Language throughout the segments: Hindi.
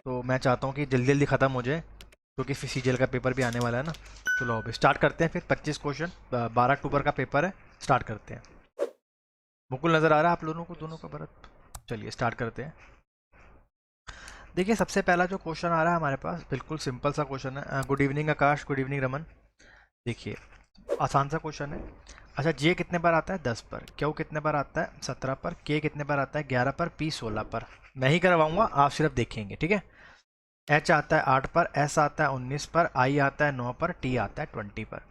तो मैं चाहता हूँ कि जल्दी जल्दी ख़त्म हो जाए, क्योंकि फिर सीजीएल का पेपर भी आने वाला है ना। चलो अभी स्टार्ट करते हैं फिर। 25 क्वेश्चन, 12 अक्टूबर का पेपर है। स्टार्ट करते हैं। मुकुल नज़र आ रहा है आप लोगों को दोनों का भरत? चलिए स्टार्ट करते हैं। देखिए सबसे पहला जो क्वेश्चन आ रहा है हमारे पास, बिल्कुल सिंपल सा क्वेश्चन है। गुड इवनिंग आकाश, गुड इवनिंग रमन। देखिए आसान सा क्वेश्चन है। अच्छा, जे कितने बार आता है? 10 पर। क्यू कितने बार आता है? 17 पर। के कितने बार आता है? 11 पर। पी 16 पर। मैं ही करवाऊंगा, आप सिर्फ देखेंगे, ठीक है। एच आता है 8 पर, एस आता है 19 पर, आई आता है 9 पर, टी आता है 20 पर,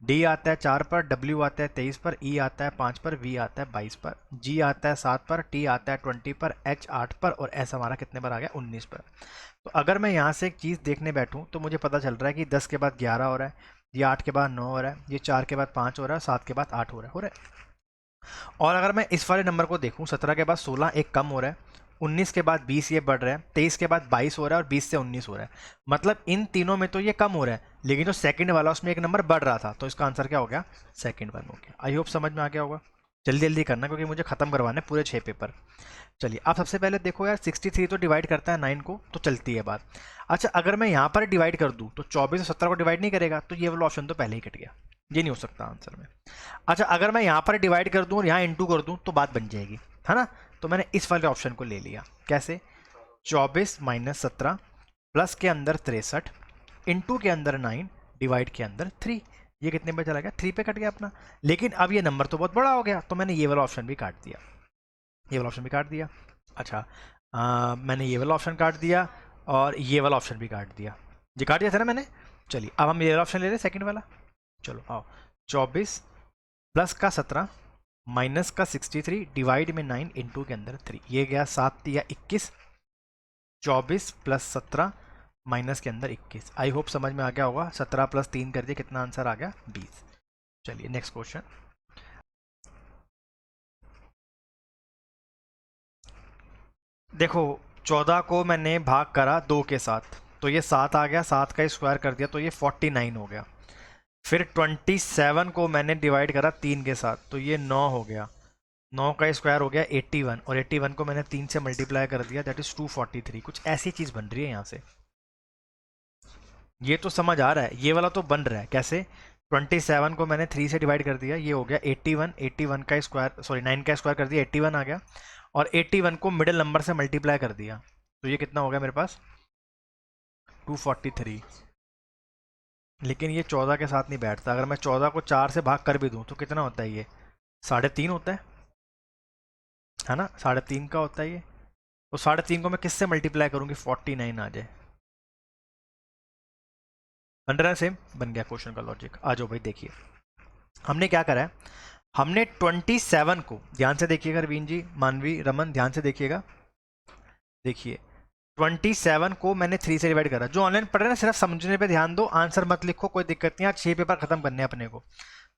डी आता है 4 पर, डब्ल्यू आता है 23 पर, ई आता है 5 पर, वी आता है 22 पर, जी आता है 7 पर, टी आता है 20 पर, एच 8 पर, और एस हमारा कितने पर आ गया? 19 पर। तो अगर मैं यहाँ से एक चीज़ देखने बैठूँ तो मुझे पता चल रहा है कि 10 के बाद 11 हो रहा है, ये 8 के बाद 9 हो रहा है, ये 4 के बाद 5 हो रहा है, 7 के बाद 8 हो रहा है। और अगर मैं इस वाले नंबर को देखूं, 17 के बाद 16 एक कम हो रहा है, 19 के बाद 20 ये बढ़ रहा है, 23 के बाद 22 हो रहा है, और 20 से 19 हो रहा है। मतलब इन तीनों में तो ये कम हो रहा है, लेकिन जो सेकंड वाला उसमें एक नंबर बढ़ रहा था, तो इसका आंसर क्या हो गया? सेकंड वन हो गया। आई होप समझ में आ गया होगा। जल्दी जल्दी करना क्योंकि मुझे खत्म करवाने पूरे 6 पेपर। चलिए आप सबसे पहले देखो यार, 63 तो डिवाइड करता है 9 को, तो चलती है बात। अच्छा, अगर मैं यहाँ पर डिवाइड कर दूँ तो 24 और 17 को डिवाइड नहीं करेगा, तो ये वाला ऑप्शन तो पहले ही कट गया, ये नहीं हो सकता आंसर में। अच्छा, अगर मैं यहाँ पर डिवाइड कर दूँ और यहाँ इंटू कर दूँ तो बात बन जाएगी, है ना। तो मैंने इस वाले ऑप्शन को ले लिया। कैसे? 24 माइनस 17 प्लस के अंदर 63 इंटू के अंदर 9 डिवाइड के अंदर 3। ये कितने पे चला गया? 3 पे कट गया अपना। लेकिन अब ये नंबर तो बहुत बड़ा हो गया, तो मैंने ये वाला ऑप्शन भी काट दिया, ये वाला ऑप्शन भी काट दिया। अच्छा, मैंने ये वाला ऑप्शन काट दिया और ये वाला ऑप्शन भी काट दिया। ये काट दिया था ना मैंने। चलिए अब हम ये वाला ऑप्शन ले रहे सेकंड वाला। चलो आओ। 24 प्लस का 17 माइनस का 63 डिवाइड में 9 इंटू के अंदर 3। ये गया 7 या 21। 24 प्लस 17 माइनस के अंदर 21। आई होप समझ में आ गया होगा। 17 प्लस 3 कर दिए, कितना आंसर आ गया? 20। चलिए नेक्स्ट क्वेश्चन। देखो 14 को मैंने भाग करा 2 के साथ, तो ये 7 आ गया, 7 का स्क्वायर कर दिया तो ये 49 हो गया। फिर 27 को मैंने डिवाइड करा 3 के साथ, तो ये 9 हो गया। 9 का स्क्वायर हो गया 81, और 81 को मैंने 3 से मल्टीप्लाई कर दिया, दैट इज 243। कुछ ऐसी चीज़ बन रही है यहाँ से। ये तो समझ आ रहा है, ये वाला तो बन रहा है। कैसे? 27 को मैंने 3 से डिवाइड कर दिया, ये हो गया 81, 81 का स्क्वायर, सॉरी 9 का स्क्वायर कर दिया, 81 आ गया। और 81 को मिडिल नंबर से मल्टीप्लाई कर दिया, तो ये कितना हो गया मेरे पास? 243। लेकिन ये 14 के साथ नहीं बैठता। अगर मैं 14 को 4 से भाग कर भी दूं तो कितना होता है ये? 3.5 होता है ना। 3.5 का होता है ये। तो 3.5 को मैं किससे मल्टीप्लाई करूंगी 49 आ जाए? बन रहा है सेम? बन गया क्वेश्चन का लॉजिक। आ जाओ भाई देखिए, हमने क्या करा है। हमने 27 को, ध्यान से देखिएगा रवीन जी, मानवी, रमन, ध्यान से देखिएगा। देखिए 27 को मैंने 3 से डिवाइड करा। जो ऑनलाइन पढ़ रहे हैं ना, सिर्फ समझने पे ध्यान दो, आंसर मत लिखो, कोई दिक्कत नहीं। आज 6 पेपर खत्म करने हैं अपने को।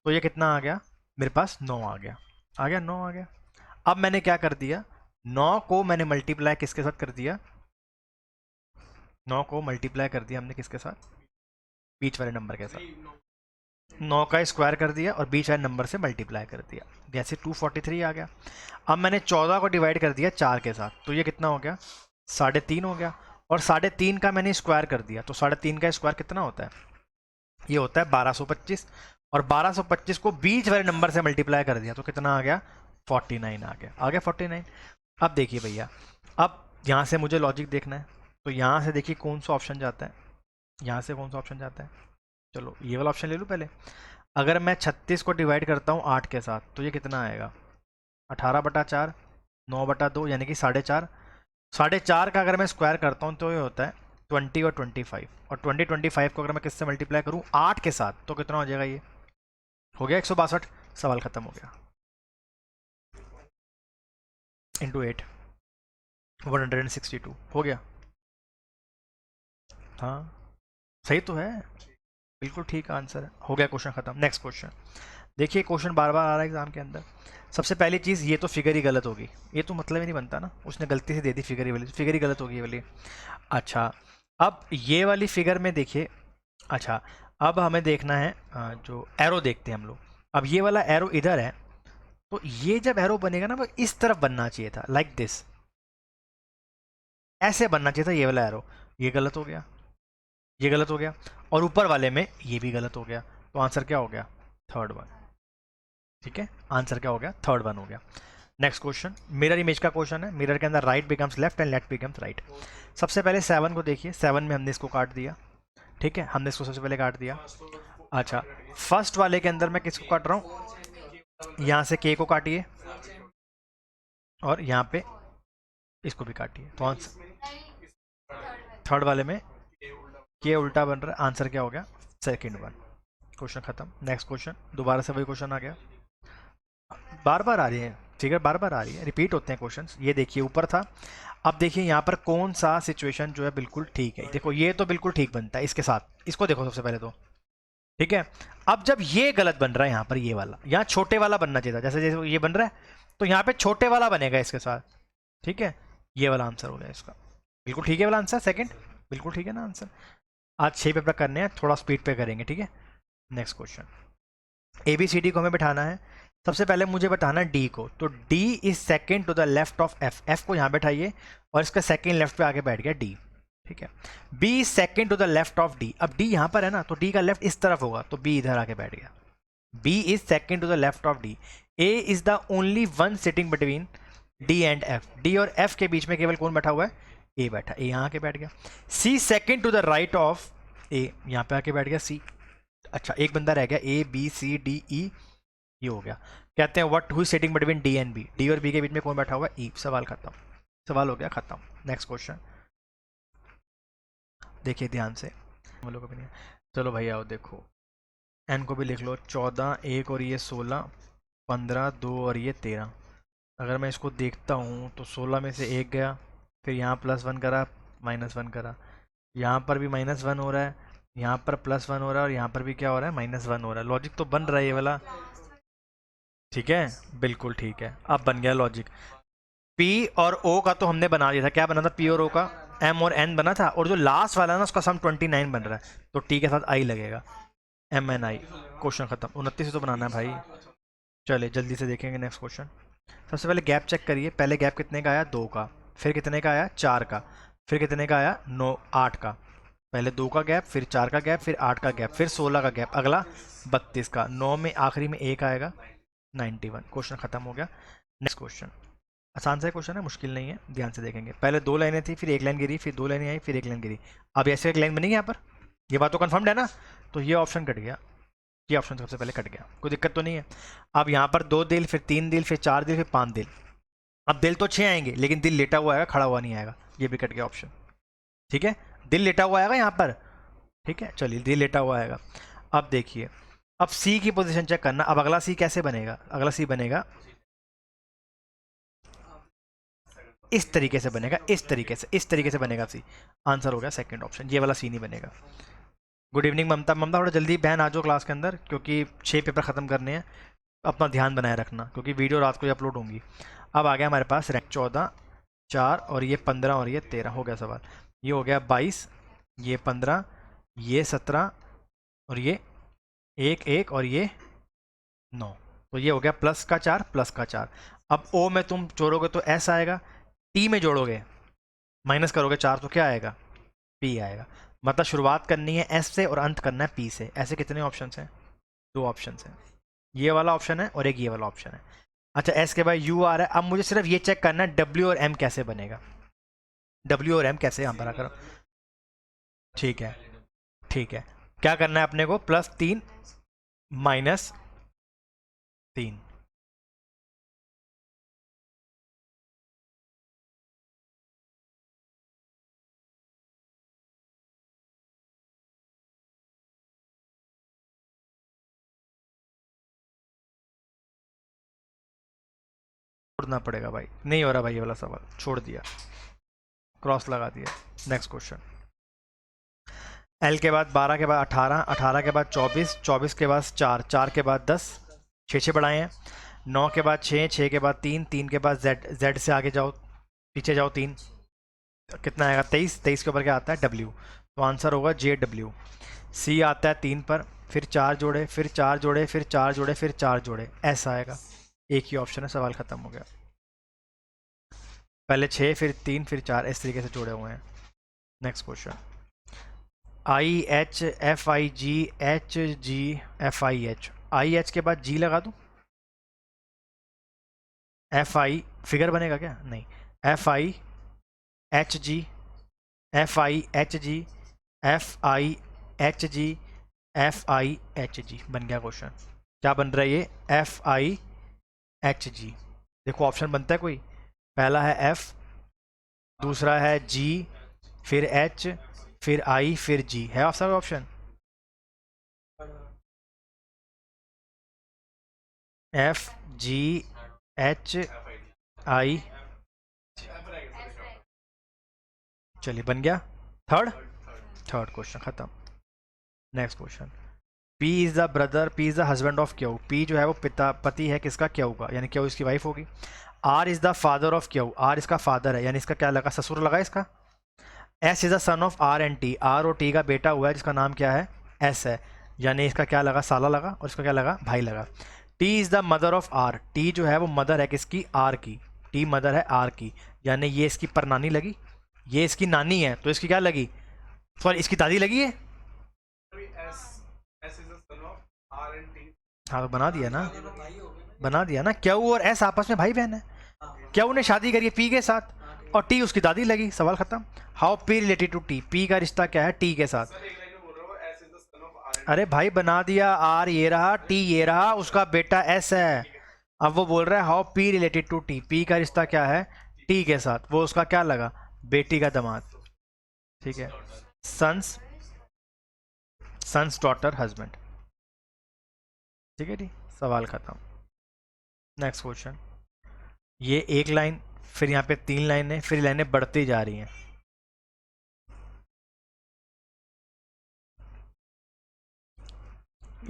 तो ये कितना आ गया मेरे पास? 9 आ गया। आ गया 9 आ गया। अब मैंने क्या कर दिया, 9 को मैंने मल्टीप्लाई किसके साथ कर दिया? 9 को मल्टीप्लाई कर दिया हमने किसके साथ? बीच वाले नंबर के साथ। 9 का स्क्वायर कर दिया और बीच वाले नंबर से मल्टीप्लाई कर दिया, जैसे 243 आ गया। अब मैंने 14 को डिवाइड कर दिया 4 के साथ, तो ये कितना हो गया? 3.5 हो गया। और 3.5 का मैंने स्क्वायर कर दिया, तो 3.5 का स्क्वायर कितना होता है? ये होता है 1225। और 1225 को बीच वाले नंबर से मल्टीप्लाई कर दिया, तो कितना आ गया? 49 आ गया। आ गया 49। अब देखिए भैया, अब यहाँ से मुझे लॉजिक देखना है, तो यहाँ से देखिए कौन सा ऑप्शन जाता है, यहाँ से कौन सा ऑप्शन जाता है। चलो ये वाला ऑप्शन ले लूँ पहले। अगर मैं 36 को डिवाइड करता हूँ 8 के साथ, तो ये कितना आएगा? 18/4, 9/2, यानी कि 4.5। 4.5 का अगर मैं स्क्वायर करता हूँ तो ये होता है 20 और 25। और 20 को अगर मैं किससे मल्टीप्लाई करूँ 8 के साथ, तो कितना हो जाएगा? ये हो गया 162। सवाल खत्म हो गया। इंटू 8, 162 हो गया। हाँ सही तो है, बिल्कुल ठीक आंसर है। हो गया क्वेश्चन खत्म। नेक्स्ट क्वेश्चन देखिए। क्वेश्चन बार बार आ रहा है एग्जाम के अंदर। सबसे पहली चीज़, ये तो फिगर ही गलत होगी। ये तो मतलब ही नहीं बनता ना, उसने गलती से दे दी फिगर ही वाली, फिगर ही गलत होगी ये वाली। अच्छा, अब ये वाली फिगर में देखिए। अच्छा, अब हमें देखना है जो एरो देखते हैं हम लोग। अब ये वाला एरो इधर है, तो ये जब एरो बनेगा ना वो इस तरफ बनना चाहिए था, लाइक दिस। ऐसे बनना चाहिए था ये वाला एरो, ये गलत हो गया, ये गलत हो गया, और ऊपर वाले में ये भी गलत हो गया। तो आंसर क्या हो गया? Third one. ठीक है, आंसर क्या हो गया? थर्ड वन हो गया। नेक्स्ट क्वेश्चन, मिरर इमेज का क्वेश्चन है। मिरर के अंदर right becomes left and left becomes right. सबसे पहले 7 को देखिए, 7 में हमने इसको काट दिया। ठीक है, हमने इसको सबसे पहले काट दिया। अच्छा, फर्स्ट वाले के अंदर मैं किसको काट रहा हूँ? यहाँ से के को काटिए और यहाँ पे इसको भी काटिए। तो आंसर थर्ड वाले में के उल्टा बन रहा है, आंसर क्या हो गया? Second one. क्वेश्चन खत्म। नेक्स्ट क्वेश्चन, दोबारा से वही क्वेश्चन आ गया, बार बार आ रही है फिगर, बार बार आ रही है, रिपीट होते हैं क्वेश्चंस। ये देखिए ऊपर था, अब देखिए यहाँ पर कौन सा सिचुएशन जो है बिल्कुल ठीक है। देखो ये तो बिल्कुल ठीक बनता है इसके साथ, इसको देखो सबसे पहले तो। ठीक है, अब जब ये गलत बन रहा है यहाँ पर, ये वाला यहाँ छोटे वाला बनना चाहिए था, जैसे जैसे ये बन रहा है तो यहाँ पे छोटे वाला बनेगा इसके साथ। ठीक है, ये वाला आंसर हो गया इसका, बिल्कुल ठीक है वाला आंसर सेकंड, बिल्कुल ठीक है ना आंसर। आज 6 पेपर करने हैं, थोड़ा स्पीड पे करेंगे। ठीक है, नेक्स्ट क्वेश्चन, ABCD को हमें बैठाना है। सबसे पहले मुझे बताना डी को, तो D is second to the left of F. F को यहाँ बैठाइए और इसका सेकेंड लेफ्ट पे आके बैठ गया डी। ठीक है, B is second to the left of D. अब डी यहाँ पर है ना, तो डी का लेफ्ट इस तरफ होगा, तो बी इधर आके बैठ गया। B is second to the left of D. A is the only one sitting between D and F. D और एफ के बीच में केवल कौन बैठा हुआ है? ए बैठा, ए यहाँ आके बैठ गया। C second to the right of A, यहाँ पे आके बैठ गया सी। अच्छा, एक बंदा रह गया, A B C D E, ये हो गया। कहते हैं what who is sitting between D and B. D और बी के बीच में कौन बैठा हुआ है? ई। सवाल खत्म, सवाल हो गया खत्म। नेक्स्ट क्वेश्चन देखिए ध्यान से, हम लोग को भी नहीं। चलो भाई आओ देखो, एन को भी लिख लो। 14 1 और ये 16, 15 2 और ये 13। अगर मैं इसको देखता हूँ तो 16 में से एक गया, फिर यहाँ +1 करा, -1 करा, यहाँ पर भी -1 हो रहा है, यहाँ पर +1 हो रहा है, और यहाँ पर भी क्या हो रहा है? -1 हो रहा है। लॉजिक तो बन रहा है ये वाला। ठीक है, बिल्कुल ठीक है, अब बन गया लॉजिक। P और O का तो हमने बना दिया था, क्या बना था P और O का? M और N बना था, और जो लास्ट वाला ना उसका सम 29 बन रहा है, तो T के साथ I लगेगा, MNI। क्वेश्चन खत्म। 29 से तो बनाना है भाई। चलिए जल्दी से देखेंगे नेक्स्ट क्वेश्चन। सबसे पहले गैप चेक करिए, पहले गैप कितने का आया? 2 का, फिर कितने का आया? 4 का, फिर कितने का आया? 8 का। पहले 2 का गैप, फिर 4 का गैप, फिर 8 का गैप, फिर 16 का गैप, अगला 32 का। 9 में आखिरी में 1 आएगा, 91। क्वेश्चन खत्म हो गया। नेक्स्ट क्वेश्चन आसान सा क्वेश्चन है, मुश्किल नहीं है, ध्यान से देखेंगे। पहले 2 लाइनें थी, फिर 1 लाइन गिरी, फिर 2 लाइनें आई, फिर 1 लाइन गिरी। अब ऐसे 1 लाइन बनेगी यहाँ पर, ये बात तो कन्फर्म्ड है ना? तो ये ऑप्शन कट गया, ये ऑप्शन सबसे पहले कट गया, कोई दिक्कत तो नहीं है। अब यहाँ पर 2 दिल, फिर 3 दिल, फिर 4 दिल, फिर 5 दिल। अब दिल तो 6 आएंगे, लेकिन दिल लेटा हुआ आएगा, खड़ा हुआ नहीं आएगा, ये भी कट गया ऑप्शन। ठीक है, दिल लेटा हुआ आएगा यहाँ पर। ठीक है, चलिए दिल लेटा हुआ आएगा। अब देखिए, अब सी की पोजीशन चेक करना। अब अगला सी कैसे बनेगा? अगला सी बनेगा इस तरीके से बनेगा, इस तरीके से बनेगा सी। आंसर हो गया सेकंड ऑप्शन, ये वाला सी नहीं बनेगा। गुड इवनिंग ममता। ममता थोड़ा जल्दी बहन आ जाओ क्लास के अंदर, क्योंकि 6 पेपर ख़त्म करने हैं, अपना ध्यान बनाए रखना, क्योंकि वीडियो रात को ही अपलोड होंगी। अब आ गया हमारे पास रैंक 14, 4 और ये 15 और ये 13। हो गया सवाल, ये हो गया 22, ये 15, ये 17 और ये 1 1 और ये 9। तो ये हो गया प्लस का 4, प्लस का 4। अब ओ में तुम जोड़ोगे तो एस आएगा, टी में जोड़ोगे माइनस करोगे 4 तो क्या आएगा? पी आएगा। मतलब शुरुआत करनी है एस से और अंत करना है पी से। ऐसे कितने ऑप्शन हैं? 2 ऑप्शन हैं, ये वाला ऑप्शन है और एक ये वाला ऑप्शन है। अच्छा, एस के बाद यू आ रहा है। अब मुझे सिर्फ ये चेक करना है डब्ल्यू और एम कैसे बनेगा, डब्ल्यू और एम कैसे यहाँ पर आकर। ठीक है, ठीक है, क्या करना है अपने को? +3 -3। छोड़ना पड़ेगा भाई, नहीं हो रहा भाई ये वाला सवाल, छोड़ दिया, क्रॉस लगा दिया। नेक्स्ट क्वेश्चन, एल के बाद 12 के बाद 18, 18 के बाद 24, 24 के बाद 4, 4 के बाद 10, 6 बढ़ाए हैं। 9 के बाद 6, 6 के बाद 3, 3 के बाद जेड, जेड से आगे जाओ, पीछे जाओ 3, कितना आएगा? 23, 23 के ऊपर क्या आता है? डब्ल्यू। तो आंसर होगा JW। सी आता है 3 पर, फिर 4 जोड़े, फिर 4 जोड़े, फिर 4 जोड़े, फिर 4 जोड़े, ऐसा आएगा। एक ही ऑप्शन है, सवाल खत्म हो गया। पहले 6 फिर 3 फिर 4 इस तरीके से जोड़े हुए हैं। नेक्स्ट क्वेश्चन, IHFIGHGFIH, IH के बाद G लगा दूं, FI फिगर बनेगा क्या? नहीं, FIHG FIHG FIHG FIHG बन गया क्वेश्चन। क्या बन रहा है ये? FIHG। देखो ऑप्शन बनता है कोई, पहला है F, दूसरा है G, फिर H, फिर I, फिर G। है आप सब option? F G H I, चलिए बन गया थर्ड। थर्ड क्वेश्चन खत्म। Next question, P is the brother, P is the husband of Q. P जो है वो पिता पति है किसका? क्यू का, यानी क्यू इसकी वाइफ होगी। R is the father of Q, R इसका फादर है, यानी इसका क्या लगा? ससुर लगा इसका। S is the son of R and T, R और T का बेटा हुआ है जिसका नाम क्या है? S है, यानी इसका क्या लगा? साला लगा, और इसका क्या लगा? भाई लगा। T is the mother of R, T जो है वो मदर है किसकी? R की। T मदर है R की, यानी ये इसकी परनानी लगी, ये इसकी नानी है, तो इसकी क्या लगी? सॉरी, इसकी दादी लगी है। हाँ तो बना दिया ना, बना दिया ना। क्यू और एस आपस में भाई बहन है। क्यू ने शादी करी है पी के साथ, और टी उसकी दादी लगी, सवाल खत्म। How P related to T, P का रिश्ता क्या है टी के साथ? अरे भाई बना दिया, आर ये रहा, टी ये रहा, उसका बेटा एस है। अब वो बोल रहा है how P related to T, P का रिश्ता क्या है टी के साथ? वो उसका क्या लगा? बेटी का दामाद। ठीक है, सन्स डॉटर हस्बैंड। ठीक है जी, सवाल खत्म। नेक्स्ट क्वेश्चन, ये एक लाइन, फिर यहाँ पे 3 लाइनें, फिर लाइनें बढ़ती जा रही हैं।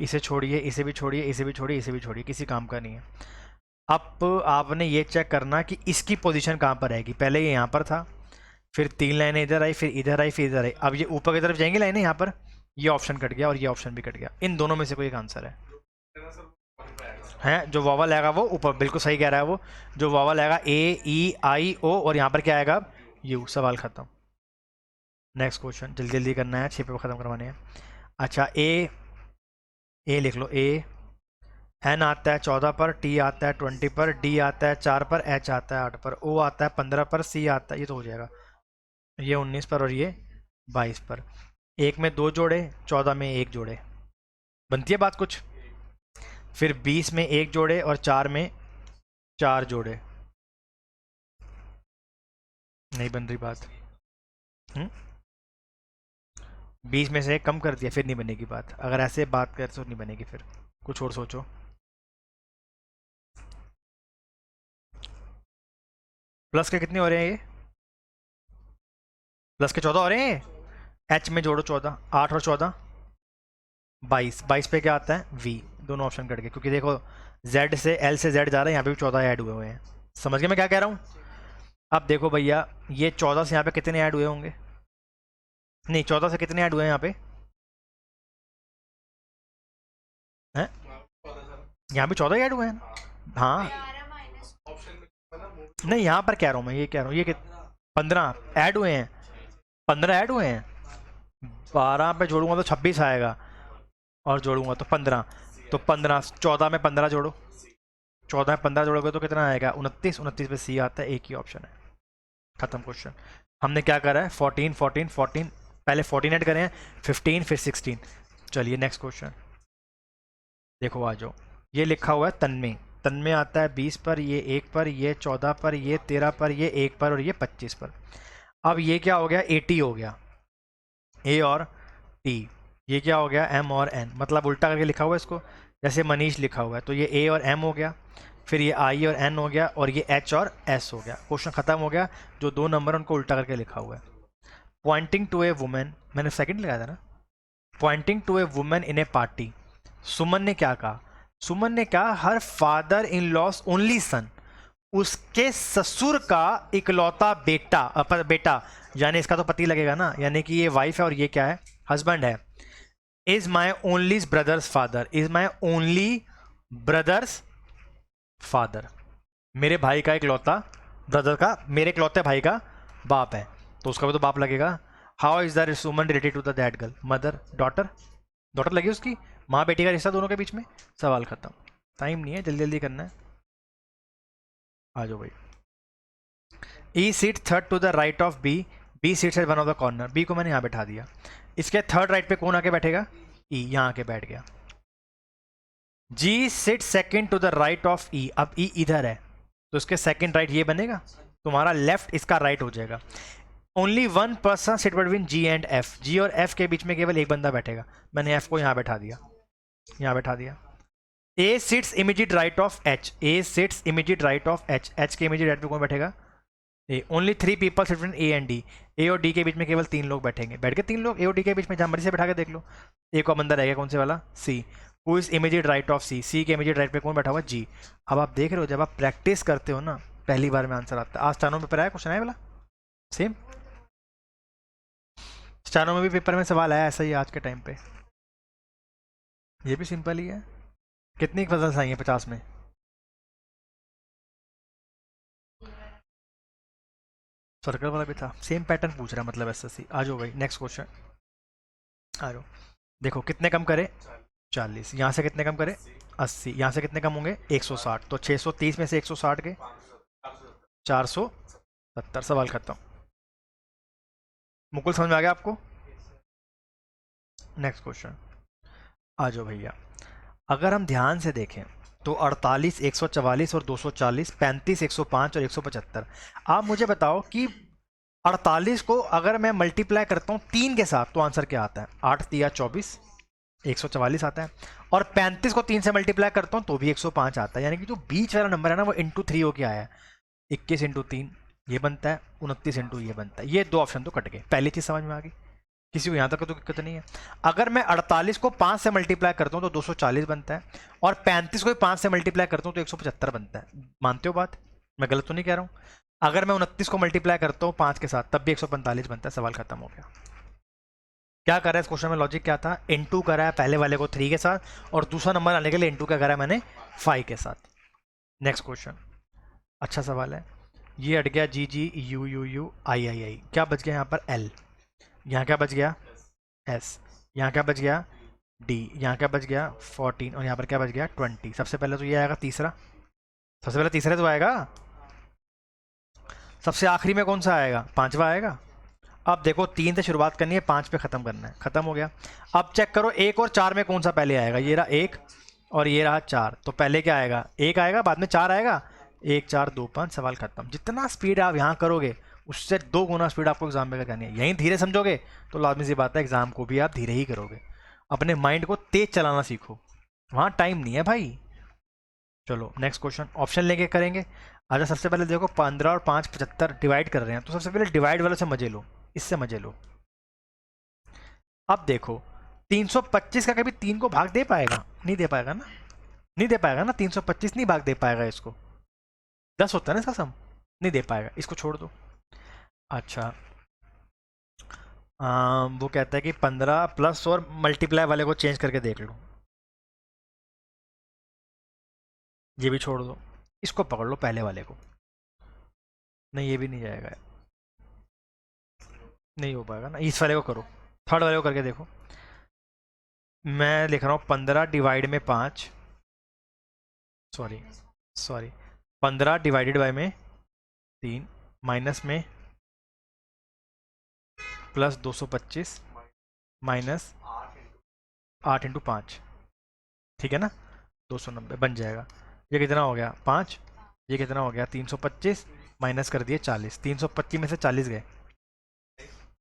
इसे छोड़िए, इसे भी छोड़िए, इसे भी छोड़िए, इसे भी छोड़िए, किसी काम का नहीं है। अब आपने ये चेक करना कि इसकी पोजीशन कहाँ पर रहेगी। पहले ये यहाँ पर था, फिर 3 लाइनें इधर आई, फिर इधर आई, फिर इधर आई। अब ये ऊपर की तरफ जाएंगी लाइनें, यहाँ पर ये ऑप्शन कट गया और ये ऑप्शन भी कट गया। इन दोनों में से कोई एक आंसर है जो वावल आएगा वो ऊपर, बिल्कुल सही कह रहा है वो। जो वावल आएगा AEIO, और यहाँ पर क्या आएगा? U। सवाल खत्म। नेक्स्ट क्वेश्चन, जल्दी जल्दी करना है, 6 पेपर खत्म करवाने हैं। अच्छा, ए लिख लो, N आता है 14 पर, T आता है 20 पर, D आता है 4 पर, H आता है 8 पर, O आता है 15 पर, C आता है, ये तो हो जाएगा, ये 19 पर और ये 22 पर। 1 में 2 जोड़े, 14 में 1 जोड़े, बनती है बात कुछ। फिर 20 में 1 जोड़े और 4 में 4 जोड़े, नहीं बन रही बात। 20 में से 1 कम कर दिया, फिर नहीं बनेगी बात। अगर ऐसे बात कर तो नहीं बनेगी, फिर कुछ और सोचो। प्लस के कितने हो रहे हैं ये? प्लस के 14 हो रहे हैं। H में जोड़ो 14, 8 और 14 22, 22 पे क्या आता है? V। दोनों ऑप्शन कट गए, क्योंकि देखो Z से L से Z जा रहा है, यहाँ पे भी 14 ऐड हुए हैं। समझ गए मैं क्या कह रहा हूँ? अब देखो भैया, ये 14 से यहाँ पे कितने ऐड हुए होंगे? नहीं, 14 से कितने ऐड हुए हैं यहाँ पे? हैं? यहाँ भी 14 ऐड हुए हैं ना? हाँ, नहीं यहाँ पर कह रहा हूँ मैं, ये कह रहा हूँ, ये 15 ऐड हुए हैं, 15 ऐड हुए हैं। 12 पे जोड़ूंगा तो 26 आएगा, और जोड़ूंगा तो 15, तो 15, 14 में 15 जोड़ो, 14 में 15 जोड़ोगे तो कितना आएगा? 29, 29 पे C आता है, एक ही ऑप्शन है। खत्म क्वेश्चन। हमने क्या करा है? 14 14 14, पहले 14 ऐड करें, 15 फिर 16। चलिए नेक्स्ट क्वेश्चन देखो, आ जाओ। ये लिखा हुआ है तन्मय, तन्मय आता है 20 पर, ये 1 पर, ये 14 पर, ये 13 पर, ये 1 पर और ये 25 पर। अब ये क्या हो गया? 80 हो गया, A और T। ये क्या हो गया? M और N, मतलब उल्टा करके लिखा हुआ है इसको, जैसे मनीष लिखा हुआ है, तो ये A और M हो गया, फिर ये I और N हो गया, और ये H और S हो गया। क्वेश्चन खत्म हो गया। जो 2 नंबर उनको उल्टा करके लिखा हुआ है। पॉइंटिंग टू ए वुमेन, मैंने सेकंड लगाया था ना। Pointing to a women in a party, Suman ने क्या कहा? सुमन ने कहा her father in law's only son, उसके ससुर का इकलौता बेटा, यानी इसका तो पति लगेगा ना, यानी कि ये वाइफ है और ये क्या है? हस्बैंड है। Is my only brothers father, is my only brothers father, मेरे भाई का इकलौता ब्रदर का, मेरे इकलौते भाई का बाप है, तो उसका भी तो बाप लगेगा। How is the woman related to the that girl? Mother, daughter, daughter लगी उसकी, माँ बेटी का रिश्ता दोनों के बीच में। सवाल खत्म, टाइम नहीं है, जल्दी जल्दी करना है। आ जाओ भाई। E seat third to the right of B, B seats at one of the corner, B को मैंने यहाँ बैठा दिया। इसके थर्ड राइट पे कौन आके बैठेगा? ई, यहाँ आके बैठ गया। G sit second to the right of E, अब ई इधर है तो इसके सेकेंड राइट ये बनेगा, तुम्हारा लेफ्ट इसका राइट हो जाएगा। Only one person sit between G and F, G और एफ के बीच में केवल एक बंदा बैठेगा, मैंने एफ को यहाँ बैठा दिया, यहाँ बैठा दिया। A sits immediate right of H, A sits immediate right of H, H के इमीडिएट राइट पे कौन बैठेगा? A. Only three people sit between A and D, A और डी के बीच में केवल तीन लोग बैठेंगे, बैठ के तीन लोग ए और डी के बीच में, जहाँ मर्जी से बैठा के देख लो। एक और बंदा रह गया, कौन से वाला? C. Who is immediate right of C, C के इमीडिएट राइट पे कौन बैठा हुआ? जी। अब आप देख रहे हो, जब आप प्रैक्टिस करते हो ना, पहली बार में आंसर आता है। आज स्टेनो पेपर आया, क्वेश्चन आया वाला सेम, स्टेनो में भी पेपर में सवाल आया ऐसा ही आज के टाइम पे। ये भी सिंपल ही है। कितनी पजल्स आई हैं 50 में? सर्कल वाला भी था, सेम पैटर्न पूछ रहा है मतलब एसएससी। आ जाओ भाई नेक्स्ट क्वेश्चन, आ जाओ। देखो कितने कम करे? 40। यहाँ से कितने कम करे? 80। यहाँ से कितने कम होंगे? 160। तो 630 में से 160 के 470। सवाल खत्म। मुकुल समझ में आ गया आपको? नेक्स्ट क्वेश्चन, आ जाओ भैया। अगर हम ध्यान से देखें तो 48, 144 और 240, 35, 105 और 175। आप मुझे बताओ कि 48 को अगर मैं मल्टीप्लाई करता हूँ 3 के साथ तो आंसर क्या आता है? 8 दिया 24, 144 आता है। और 35 को 3 से मल्टीप्लाई करता हूँ तो भी 105 आता है। यानी कि जो बीच वाला नंबर है ना वो इंटू 3 होके आया है। 21 इंटू 3 ये बनता है, 29 इंटू ये बनता है। ये दो ऑप्शन तो कट गए, पहली चीज़ समझ में आ गई, किसी को यहाँ तक तो दिक्कत नहीं है। अगर मैं 48 को 5 से मल्टीप्लाई करता हूँ तो 240 बनता है, और 35 को भी 5 से मल्टीप्लाई करता हूँ तो 175 बनता है। मानते हो बात? मैं गलत तो नहीं कह रहा हूँ? अगर मैं 29 को मल्टीप्लाई करता हूँ 5 के साथ तब भी 145 बनता है। सवाल खत्म हो गया। क्या कर रहा है इस क्वेश्चन में? लॉजिक क्या था? इनटू करा है पहले वाले को 3 के साथ, और दूसरा नंबर आने के लिए इनटू क्या करा है मैंने? 5 के साथ। नेक्स्ट क्वेश्चन, अच्छा सवाल है। ये अट गया जी जी, यू यू यू, आई आई आई, क्या बच गया यहाँ पर? एल। यहाँ क्या बच गया? एस। यहाँ क्या बच गया? डी। यहाँ क्या बच गया? 14। और यहाँ पर क्या बच गया? 20। सबसे पहले तो ये आएगा तीसरा, सबसे पहले तीसरा तो आएगा। सबसे आखिरी में कौन सा आएगा? पांचवा आएगा। अब देखो 3 से शुरुआत करनी है, 5 पे खत्म करना है, खत्म हो गया। अब चेक करो 1 और 4 में कौन सा पहले आएगा? ये रहा 1 और ये रहा 4, तो पहले क्या आएगा? 1 आएगा, बाद में 4 आएगा। 1 4 2 5, सवाल खत्म। जितना स्पीड आप यहाँ करोगे उससे 2 गुना स्पीड आपको एग्जाम में करनी है। यहीं धीरे समझोगे तो लाजमी सी बात है एग्जाम को भी आप धीरे ही करोगे। अपने माइंड को तेज चलाना सीखो, वहाँ टाइम नहीं है भाई। चलो नेक्स्ट क्वेश्चन, ऑप्शन लेके करेंगे। अच्छा सबसे पहले देखो 15 और 5 75 डिवाइड कर रहे हैं, तो सबसे पहले डिवाइड वाले से मजे लो, इससे मजे लो। अब देखो 325 का कभी 3 को भाग दे पाएगा? नहीं दे पाएगा ना, नहीं दे पाएगा ना। 325 नहीं भाग दे पाएगा इसको, 10 होता है ना इसका सम, नहीं दे पाएगा, इसको छोड़ दो। अच्छा वो कहता है कि 15 प्लस और मल्टीप्लाई वाले को चेंज करके देख लो, ये भी छोड़ दो, इसको पकड़ लो पहले वाले को। नहीं ये भी नहीं जाएगा, नहीं हो पाएगा ना। इस वाले को करो, थर्ड वाले को करके देखो। मैं लिख रहा हूँ 15 डिवाइड में 5, सॉरी सॉरी 15 डिवाइडेड बाय में 3 माइनस में प्लस 225 माइनस 8 इंटू 5, ठीक है ना? 290 बन जाएगा। ये कितना हो गया? 5। ये कितना हो गया? 325 माइनस कर दिए 40, 325 में से 40 गए,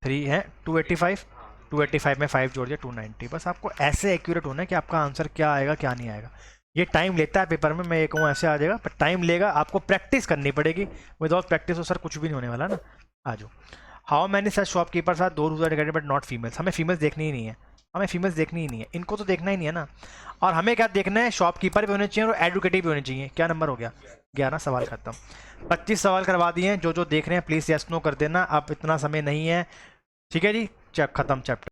3 है 285, 285 में 5 जोड़ दिया 290। बस आपको ऐसे एक्यूरेट होना है कि आपका आंसर क्या आएगा क्या नहीं आएगा। ये टाइम लेता है पेपर में, मैं ये कहूँ ऐसे आ जाएगा, पर टाइम लेगा, आपको प्रैक्टिस करनी पड़ेगी। विदाउट प्रैक्टिस तो सर कुछ भी नहीं होने वाला ना। आ जाओ। How many such shopkeepers are those who are educated but not females? हमें फीमेल्स देखनी ही नहीं है, हमें फीमेल्स देखनी ही नहीं है, इनको तो देखना ही नहीं है ना। और हमें क्या देखना है? शॉपकीपर भी होने चाहिए और एडवोकेटिव भी होने चाहिए। क्या नंबर हो गया? 11। सवाल खत्म। 25 सवाल करवा दिए हैं, जो जो देख रहे हैं प्लीज़ यस नो कर देना, अब इतना समय नहीं है, ठीक है जी। चैप खत्म चैप्टर।